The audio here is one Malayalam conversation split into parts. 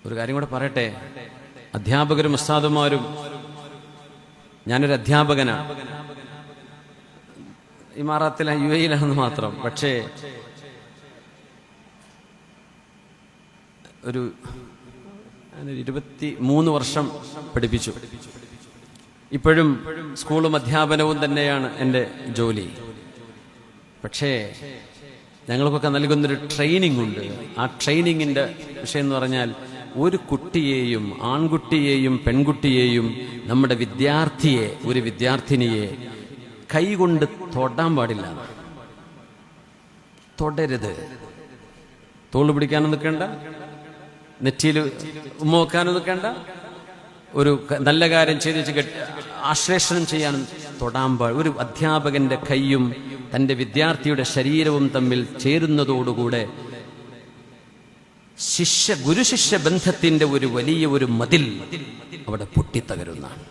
ഒരു കാര്യം കൂടെ പറയട്ടെ, അധ്യാപകരും ഉസ്താദുമാരും, ഞാനൊരു അധ്യാപകനാണ്, ഇമാറാത്തിലെ UAE-ലാണെന്ന് മാത്രം. പക്ഷേ ഒരു 23 വർഷം പഠിപ്പിച്ചു. ഇപ്പോഴും സ്കൂളും അധ്യാപനവും തന്നെയാണ് എൻ്റെ ജോലി. പക്ഷേ ഞങ്ങൾക്കൊക്കെ നൽകുന്നൊരു ട്രെയിനിങ് ഉണ്ട്. ആ ട്രെയിനിങ്ങിൻ്റെ വിഷയം എന്ന് പറഞ്ഞാൽ, ഒരു കുട്ടിയെയും, ആൺകുട്ടിയെയും പെൺകുട്ടിയെയും, നമ്മുടെ വിദ്യാർത്ഥിയെ, ഒരു വിദ്യാർത്ഥിനിയെ കൈകൊണ്ട് തൊടാൻ പാടില്ല. തൊടരുത്. തോള് പിടിക്കാനും നിൽക്കേണ്ട, നെറ്റിയിൽ ഉമ്മ വെക്കാനും നിൽക്കേണ്ട, ഒരു നല്ല കാര്യം ചെയ്ത് ആശ്ലേഷണം ചെയ്യാനും തൊടാൻ പാടില്ല. ഒരു അധ്യാപകന്റെ കൈയും തൻ്റെ വിദ്യാർത്ഥിയുടെ ശരീരവും തമ്മിൽ ചേരുന്നതോടുകൂടെ ഗുരുശിഷ്യ ബന്ധത്തിന്റെ ഒരു വലിയ ഒരു മതിൽ അവിടെ പൊട്ടിത്തകരുന്നതാണ്.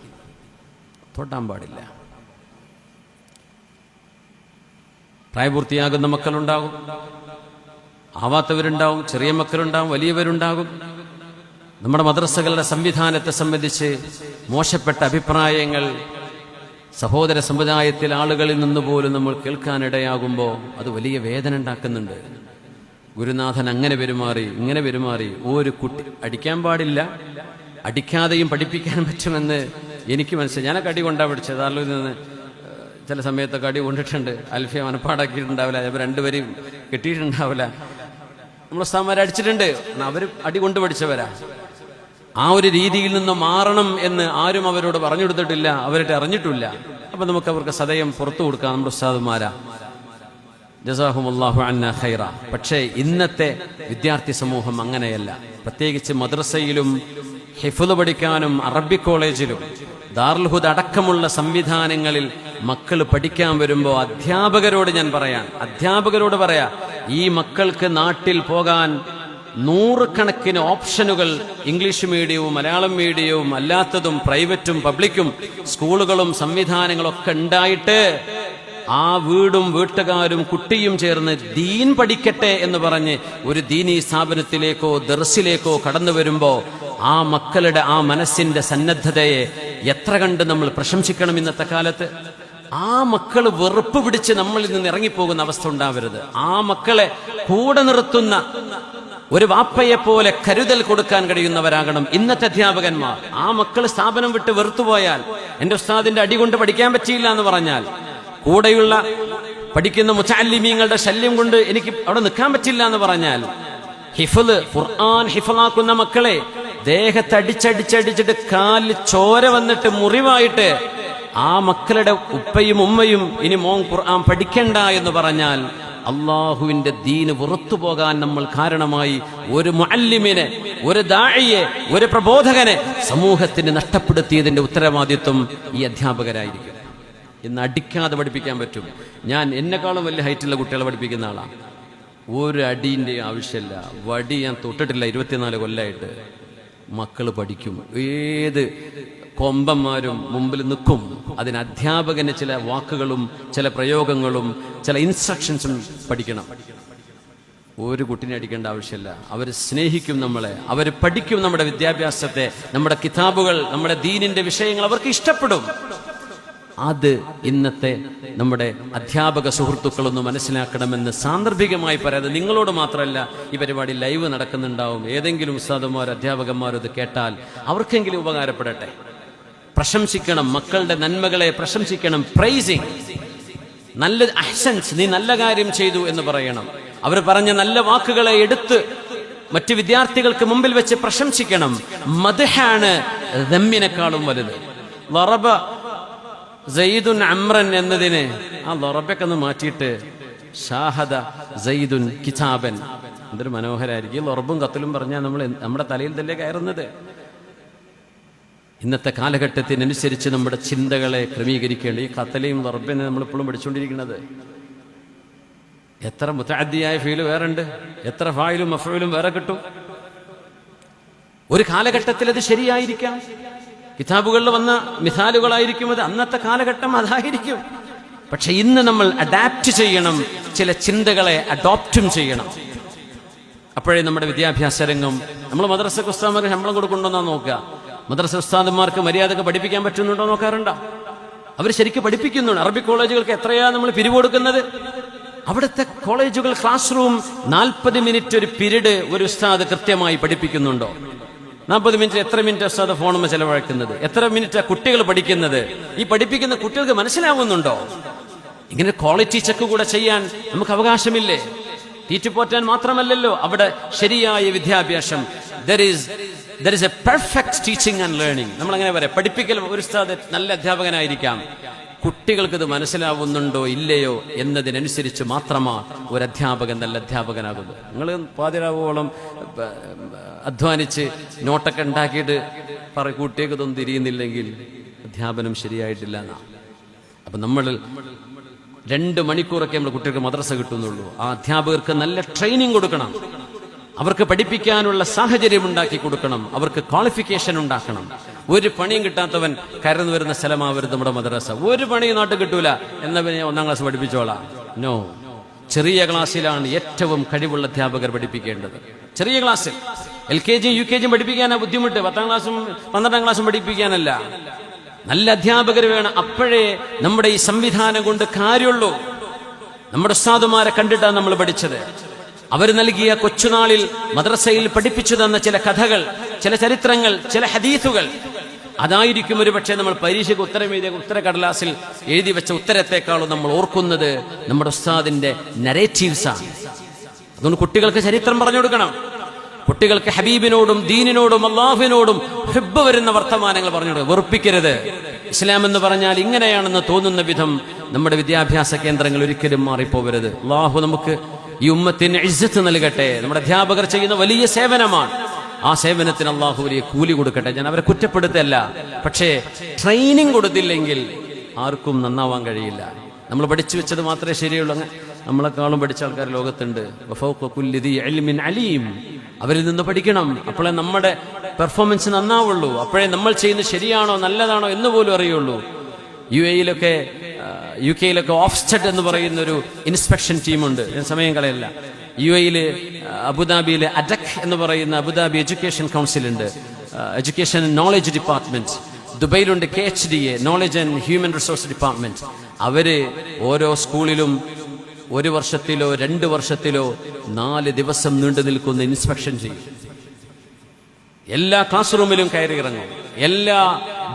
തൊടാൻ പാടില്ല. പ്രായപൂർത്തിയാകുന്ന മക്കളുണ്ടാകും, ആവാത്തവരുണ്ടാവും, ചെറിയ മക്കളുണ്ടാവും, വലിയവരുണ്ടാകും. നമ്മുടെ മദ്രസകളുടെ സംവിധാനത്തെ സംബന്ധിച്ച് മോശപ്പെട്ട അഭിപ്രായങ്ങൾ സഹോദര സമുദായത്തിൽ ആളുകളിൽ നിന്ന് പോലും നമ്മൾ കേൾക്കാനിടയാകുമ്പോൾ അത് വലിയ വേദന ഉണ്ടാക്കുന്നുണ്ട്. ഗുരുനാഥൻ അങ്ങനെ പെരുമാറി, ഇങ്ങനെ പെരുമാറി. ഒരു കുട്ടി അടിക്കാൻ പാടില്ല, അടിക്കാതെയും പഠിപ്പിക്കാൻ പറ്റുമെന്ന് എനിക്ക് മനസ്സിലായി. ഞാനൊക്കെ അടി കൊണ്ടാ പഠിച്ചത്. അതിൽ നിന്ന് ചില സമയത്തൊക്കെ അടി കൊണ്ടിട്ടുണ്ട്. അൽഫിയ മനപ്പാടാക്കിയിട്ടുണ്ടാവില്ല, ചിലപ്പോൾ രണ്ടുപേരും കിട്ടിയിട്ടുണ്ടാവില്ല. നമ്മൾ ഉസ്താദുമാരെ അടിച്ചിട്ടുണ്ട്, അവർ അടി കൊണ്ട് പഠിച്ചവരാ. ആ ഒരു രീതിയിൽ നിന്ന് മാറണം എന്ന് ആരും അവരോട് പറഞ്ഞു കൊടുത്തിട്ടില്ല, അവരുടെ അറിഞ്ഞിട്ടില്ല. അപ്പൊ നമുക്ക് അവർക്ക് സദയം പുറത്തു കൊടുക്കാം, നമ്മുടെ ഉസ്താദുമാരാ. ജസാഹുമുല്ലാഹു അന്നാ ഖൈറ. പക്ഷേ ഇന്നത്തെ വിദ്യാർത്ഥി സമൂഹം അങ്ങനെയല്ല. പ്രത്യേകിച്ച് മദ്രസയിലും ഹിഫ്ള് പഠിക്കാനും അറബി കോളേജിലും ദാറുൽ ഹുദ അടക്കമുള്ള സംവിധാനങ്ങളിൽ മക്കൾ പഠിക്കാൻ വരുമ്പോൾ അധ്യാപകരോട് പറയാ, ഈ മക്കൾക്ക് നാട്ടിൽ പോകാൻ 100 കണക്കിന് ഓപ്ഷനുകൾ, ഇംഗ്ലീഷ് മീഡിയവും മലയാളം മീഡിയവും അല്ലാത്തതും പ്രൈവറ്റും പബ്ലിക്കും സ്കൂളുകളും സംവിധാനങ്ങളൊക്കെ ഉണ്ടായിട്ട് ആ വീടും വീട്ടുകാരും കുട്ടിയും ചേർന്ന് ദീൻ പഠിക്കട്ടെ എന്ന് പറഞ്ഞ് ഒരു ദീനീ സ്ഥാപനത്തിലേക്കോ ദർസിലേക്കോ കടന്നു വരുമ്പോ ആ മക്കളുടെ ആ മനസ്സിന്റെ സന്നദ്ധതയെ എത്ര കണ്ട് നമ്മൾ പ്രശംസിക്കണം. ഇന്നത്തെ കാലത്ത് ആ മക്കൾ വെറുപ്പ് പിടിച്ച് നമ്മളിൽ നിന്ന് ഇറങ്ങിപ്പോകുന്ന അവസ്ഥ ഉണ്ടാവരുത്. ആ മക്കളെ കൂടെ നിർത്തുന്ന ഒരു വാപ്പയെ പോലെ കരുതൽ കൊടുക്കാൻ കഴിയുന്നവരാകണം ഇന്നത്തെ അധ്യാപകന്മാർ. ആ മക്കൾ സ്ഥാപനം വിട്ട് വെറുത്തുപോയാൽ, എന്റെ ഉസ്താദിന്റെ അടി കൊണ്ട് പഠിക്കാൻ പറ്റിയില്ല എന്ന് പറഞ്ഞാൽ, കൂടെയുള്ള പഠിക്കുന്ന മുതഅല്ലിമീങ്ങളുടെ ശല്യം കൊണ്ട് എനിക്ക് അവിടെ നിൽക്കാൻ പറ്റില്ല എന്ന് പറഞ്ഞാൽ, ഹിഫ്ള് ഖുർആൻ ഹിഫ്ളാക്കുന്ന മക്കളെ ദേഹത്ത് അടിച്ചടിച്ചടിച്ചിട്ട് കാലിൽ ചോര വന്നിട്ട് മുറിവായിട്ട് ആ മക്കളുടെ ഉപ്പയും ഉമ്മയും ഇനി മോൻ ഖുർആൻ പഠിക്കണ്ട എന്ന് പറഞ്ഞാൽ, അള്ളാഹുവിന്റെ ദീന് പുറത്തു പോകാൻ നമ്മൾ കാരണമായി ഒരു മുഅല്ലിമിനെ, ഒരു ദാഇയെ, ഒരു പ്രബോധകനെ സമൂഹത്തിന് നഷ്ടപ്പെടുത്തിയതിന്റെ ഉത്തരവാദിത്വം ഈ അധ്യാപകരായിരിക്കും. ഇന്ന് അടിക്കാതെ പഠിപ്പിക്കാൻ പറ്റും. ഞാൻ എന്നെക്കാളും വലിയ ഹൈറ്റുള്ള കുട്ടികളെ പഠിപ്പിക്കുന്ന ആളാണ്. ഒരു അടീൻ്റെ ആവശ്യമില്ല. വടി ഞാൻ തൊട്ടിട്ടില്ല 24 കൊല്ലമായിട്ട്. മക്കൾ പഠിക്കും. ഏത് കൊമ്പന്മാരും മുമ്പിൽ നിൽക്കും. അതിന് അധ്യാപകന് ചില വാക്കുകളും ചില പ്രയോഗങ്ങളും ചില ഇൻസ്ട്രക്ഷൻസും പഠിക്കണം. ഒരു കുട്ടിനെ അടിക്കേണ്ട ആവശ്യമില്ല. അവർ സ്നേഹിക്കും നമ്മളെ, അവർ പഠിക്കും നമ്മുടെ വിദ്യാഭ്യാസത്തെ, നമ്മുടെ കിതാബുകൾ, നമ്മുടെ ദീനിന്റെ വിഷയങ്ങൾ അവർക്ക് ഇഷ്ടപ്പെടും. അത് ഇന്നത്തെ നമ്മുടെ അധ്യാപക സുഹൃത്തുക്കളൊന്ന് മനസ്സിലാക്കണമെന്ന് സാന്ദർഭികമായി പറയാതെ, നിങ്ങളോട് മാത്രമല്ല, ഈ പരിപാടി ലൈവ് നടക്കുന്നുണ്ടാവും. ഏതെങ്കിലും ഉസ്താദുമാരോ അധ്യാപകന്മാരോ ഇത് കേട്ടാൽ അവർക്കെങ്കിലും ഉപകാരപ്പെടട്ടെ. പ്രശംസിക്കണം, മക്കളുടെ നന്മകളെ പ്രശംസിക്കണം. പ്രൈസിങ്, നല്ല അഹ്സൻസ്, നീ നല്ല കാര്യം ചെയ്തു എന്ന് പറയണം. അവർ പറഞ്ഞ നല്ല വാക്കുകളെ എടുത്ത് മറ്റു വിദ്യാർത്ഥികൾക്ക് മുമ്പിൽ വെച്ച് പ്രശംസിക്കണം. മദ്ഹാണ് ദമ്മിനേക്കാളും വലുത്. ലറബ സയ്യിദുൻ അമ്രൻ എന്നതിന് ആ ലറബൊക്കെ ഒന്ന് മാറ്റിയിട്ട് ഷാഹദ സയ്യിദുൻ കിതാബൻ, എന്തൊരു മനോഹരായിരിക്കും. ലറബും കത്തിലും പറഞ്ഞാൽ നമ്മുടെ തലയിൽ തന്നെ കയറുന്നത്. ഇന്നത്തെ കാലഘട്ടത്തിനനുസരിച്ച് നമ്മുടെ ചിന്തകളെ ക്രമീകരിക്കേണ്ട ഈ കത്തലയും ലറബിനെ നമ്മളിപ്പോഴും പഠിച്ചുകൊണ്ടിരിക്കുന്നത്. എത്ര മുതഅദ്ദിയായ ഫീല് വേറുണ്ട്, എത്ര ഫായിലും മഫ്ഊലും വേറെ കിട്ടും. ഒരു കാലഘട്ടത്തിൽ അത് ശരിയായിരിക്കാം, കിതാബുകളിൽ വന്ന മിസാലുകളായിരിക്കും അത്, അന്നത്തെ കാലഘട്ടം അതായിരിക്കും. പക്ഷെ ഇന്ന് നമ്മൾ അഡാപ്റ്റ് ചെയ്യണം, ചില ചിന്തകളെ അഡോപ്റ്റും ചെയ്യണം. അപ്പോഴേ നമ്മുടെ വിദ്യാഭ്യാസ രംഗം, നമ്മൾ മദ്രസ ഉസ്താദന്മാർക്ക് ശമ്പളം കൊടുക്കുന്നുണ്ടോ നോക്കുക. മദ്രസ ഉസ്താദന്മാർക്ക് മര്യാദക്ക് പഠിപ്പിക്കാൻ പറ്റുന്നുണ്ടോ നോക്കാറുണ്ടോ? അവർ ശരിക്കും പഠിപ്പിക്കുന്നുണ്ട്. അറബി കോളേജുകൾക്ക് എത്രയാ നമ്മൾ പിരിവ് കൊടുക്കുന്നത്? അവിടുത്തെ കോളേജുകൾ ക്ലാസ് റൂം 40 മിനിറ്റ് ഒരു പീരീഡ് ഒരു ഉസ്താദ് കൃത്യമായി പഠിപ്പിക്കുന്നുണ്ടോ? 40 മിനിറ്റ് എത്ര മിനിറ്റ് ഉസ്താദ് ഫോണുമ്പോൾ ചെലവഴിക്കുന്നത്? എത്ര മിനിറ്റ് കുട്ടികൾ പഠിക്കുന്നത്? ഈ പഠിപ്പിക്കുന്ന കുട്ടികൾക്ക് മനസ്സിലാവുന്നുണ്ടോ? ഇങ്ങനെ ക്വാളിറ്റി ചെക്ക് കൂടെ ചെയ്യാൻ നമുക്ക് അവകാശമില്ലേ? തീറ്റുപോറ്റാൻ മാത്രമല്ലല്ലോ അവിടെ ശരിയായ വിദ്യാഭ്യാസം. There is a perfect teaching and learning. നമ്മൾ അങ്ങനെ പറയാം, പഠിപ്പിക്കൽ ഒരു ഉസ്താദ് നല്ല അധ്യാപകനായിരിക്കാം, കുട്ടികൾക്ക് ഇത് മനസ്സിലാവുന്നുണ്ടോ ഇല്ലയോ എന്നതിനനുസരിച്ച് മാത്രമാണ് ഒരു അധ്യാപകൻ നല്ല അധ്യാപകനാകുന്നത്. നിങ്ങൾ പാതിരാവോളം അധ്വാനിച്ച് നോട്ടൊക്കെ ഉണ്ടാക്കിയിട്ട് കുട്ടികൾക്ക് ഇതൊന്നും തിരിയുന്നില്ലെങ്കിൽ അധ്യാപനം ശരിയായിട്ടില്ല എന്നാണ്. അപ്പൊ നമ്മൾ 2 മണിക്കൂറൊക്കെ നമ്മൾ കുട്ടികൾക്ക് മദ്രസ കിട്ടുന്നുള്ളൂ. ആ അധ്യാപകർക്ക് നല്ല ട്രെയിനിങ് കൊടുക്കണം, അവർക്ക് പഠിപ്പിക്കാനുള്ള സാഹചര്യം ഉണ്ടാക്കി കൊടുക്കണം, അവർക്ക് ക്വാളിഫിക്കേഷൻ ഉണ്ടാക്കണം. ഒരു പണിയും കിട്ടാത്തവൻ കയറുന്നു വരുന്ന സ്ഥലമാവരുത് നമ്മുടെ മദ്രസ. ഒരു പണിയും നാട്ടിൽ കിട്ടൂല എന്നവനെ 1ാം ക്ലാസ് പഠിപ്പിച്ചോളാം. നോ, ചെറിയ ക്ലാസ്സിലാണ് ഏറ്റവും കഴിവുള്ള അധ്യാപകർ പഠിപ്പിക്കേണ്ടത്. ചെറിയ ക്ലാസ്സിൽ LKG UKG പഠിപ്പിക്കാനാ ബുദ്ധിമുട്ട്, 10ാം ക്ലാസ്സും 12ാം ക്ലാസ്സും പഠിപ്പിക്കാനല്ല. നല്ല അധ്യാപകർ വേണം. അപ്പോഴേ നമ്മുടെ ഈ സംവിധാനം കൊണ്ട് കാര്യമുള്ളൂ. നമ്മുടെ ഉസ്താദുമാരെ കണ്ടിട്ടാണ് നമ്മൾ പഠിച്ചത്. അവർ നൽകിയ കൊച്ചുനാളിൽ മദ്രസയിൽ പഠിപ്പിച്ചു തന്ന ചില കഥകൾ, ചില ചരിത്രങ്ങൾ, ചില ഹദീസുകൾ, അതായിരിക്കും ഒരു പക്ഷേ നമ്മൾ പരീക്ഷയ്ക്ക് ഉത്തരം എഴുതിയ ഉത്തരക്കടലാസിൽ എഴുതി വെച്ച ഉത്തരത്തെക്കാളും നമ്മൾ ഓർക്കുന്നത് നമ്മുടെ ഉസ്താദിന്റെ നരേറ്റീവ്സാണ്. അതുകൊണ്ട് കുട്ടികൾക്ക് ചരിത്രം പറഞ്ഞു കൊടുക്കണം. കുട്ടികൾക്ക് ഹബീബിനോടും ദീനിനോടും അള്ളാഹുവിനോടും ഹിബ്ബ് വരുന്ന വർത്തമാനങ്ങൾ പറഞ്ഞു കൊടുക്കുക. വെറുപ്പിക്കരുത്. ഇസ്ലാം എന്ന് പറഞ്ഞാൽ ഇങ്ങനെയാണെന്ന് തോന്നുന്ന വിധം നമ്മുടെ വിദ്യാഭ്യാസ കേന്ദ്രങ്ങൾ ഒരിക്കലും മാറിപ്പോവരുത്. അള്ളാഹു നമുക്ക് ഈ ഉമ്മത്തിന് ഇസ്സത്ത് നൽകട്ടെ. നമ്മുടെ അധ്യാപകർ ചെയ്യുന്ന വലിയ സേവനമാണ്. ആ സേവനത്തിന് അള്ളാഹു വലിയ കൂലി കൊടുക്കട്ടെ. ഞാൻ അവരെ കുറ്റപ്പെടുത്തല്ല, പക്ഷേ ട്രെയിനിങ് കൊടുത്തില്ലെങ്കിൽ ആർക്കും നന്നാവാൻ കഴിയില്ല. നമ്മൾ പഠിച്ചു വെച്ചത് മാത്രമേ ശരിയുള്ളൂ. നമ്മളെക്കാളും പഠിച്ച ആൾക്കാർ ലോകത്തുണ്ട്. അവരിൽ നിന്ന് പഠിക്കണം. അപ്പോഴേ നമ്മുടെ പെർഫോമൻസ് നന്നാവുള്ളൂ. അപ്പോഴേ നമ്മൾ ചെയ്യുന്നത് ശരിയാണോ നല്ലതാണോ എന്ന് പോലും അറിയുള്ളൂ. UK ഓഫ്സ്റ്റഡ് എന്ന് പറയുന്ന ഒരു ഇൻസ്പെക്ഷൻ ടീമുണ്ട്. ഞാൻ സമയം കളയല്ല. UAE അബുദാബിയിലെ അഡക് എന്ന് പറയുന്ന അബുദാബി എഡ്യൂക്കേഷൻ കൗൺസിൽ ഉണ്ട്, എഡ്യൂക്കേഷൻ ആൻഡ് നോളജ് ഡിപ്പാർട്ട്മെന്റ്. ദുബൈയിലുണ്ട് KHDA, knowledge and human resource department. അവര് ഓരോ സ്കൂളിലും 1 വർഷത്തിലോ 2 വർഷത്തിലോ 4 ദിവസം നീണ്ടു നിൽക്കുന്ന ഇൻസ്പെക്ഷൻ ചെയ്യും. എല്ലാ ക്ലാസ് റൂമിലും കയറി ഇറങ്ങും. എല്ലാ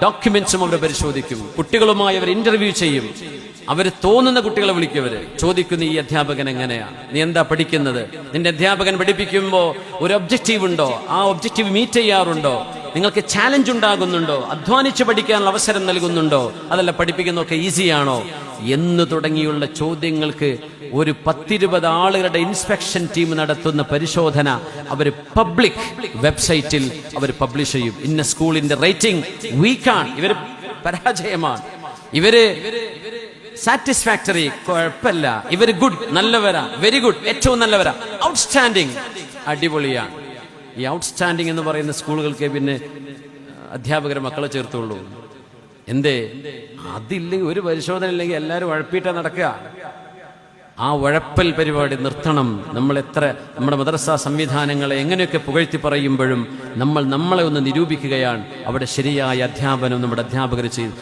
ഡോക്യുമെന്റ്സും അവർ പരിശോധിക്കും. കുട്ടികളുമായി അവർ ഇന്റർവ്യൂ ചെയ്യും. അവർ തോന്നുന്ന കുട്ടികളെ വിളിക്കവര് ചോദിക്കുന്നു, ഈ അധ്യാപകൻ എങ്ങനെയാണ്, നീ എന്താ പഠിക്കുന്നത്, നിന്റെ അധ്യാപകൻ പഠിപ്പിക്കുമ്പോൾ ഒരു ഒബ്ജക്റ്റീവ് ഉണ്ടോ, ആ ഒബ്ജക്റ്റീവ് മീറ്റ് ചെയ്യാറുണ്ടോ, നിങ്ങൾക്ക് ചാലഞ്ച് ഉണ്ടാകുന്നുണ്ടോ, അധ്വാനിച്ച് പഠിക്കാനുള്ള അവസരം നൽകുന്നുണ്ടോ, അതല്ല പഠിപ്പിക്കുന്നതൊക്കെ ഈസിയാണോ എന്ന് തുടങ്ങിയുള്ള ചോദ്യങ്ങൾക്ക് ഒരു 10-20 ആളുകളുടെ ഇൻസ്പെക്ഷൻ ടീം നടത്തുന്ന പരിശോധന അവർ പബ്ലിക് വെബ്സൈറ്റിൽ അവർ പബ്ലിഷ് ചെയ്യും. ഇന്ന സ്കൂളിന്റെ റേറ്റിംഗ് വീക്കാണ്, ഇവര് പരാജയമാണ്, ഇവര് സാറ്റിസ്ഫാക്ടറി കുഴപ്പമില്ല, ഇവര് ഗുഡ് നല്ലവരാ, വെരി ഗുഡ് ഏറ്റവും നല്ലവരാ, ഔട്ട്സ്റ്റാൻഡിങ് അടിപൊളിയാണ്. ഈ ഔട്ട്സ്റ്റാൻഡിങ് എന്ന് പറയുന്ന സ്കൂളുകൾക്ക് പിന്നെ അധ്യാപകരെ മക്കളെ ചേർത്തുള്ളൂ. എന്തേ? അതില്ലെങ്കിൽ, ഒരു പരിശോധന ഇല്ലെങ്കിൽ എല്ലാവരും ഉഴപ്പിയിട്ടാ നടക്കുക. ആ ഉഴപ്പൽ പരിപാടി നിർത്തണം. നമ്മൾ നമ്മുടെ മദ്രസ സംവിധാനങ്ങളെ എങ്ങനെയൊക്കെ പുകഴ്ത്തി പറയുമ്പോഴും നമ്മളെ ഒന്ന് നിരൂപിക്കുകയാണ് അവിടെ ശരിയായ അധ്യാപനം നമ്മുടെ അധ്യാപകർ ചെയ്തു.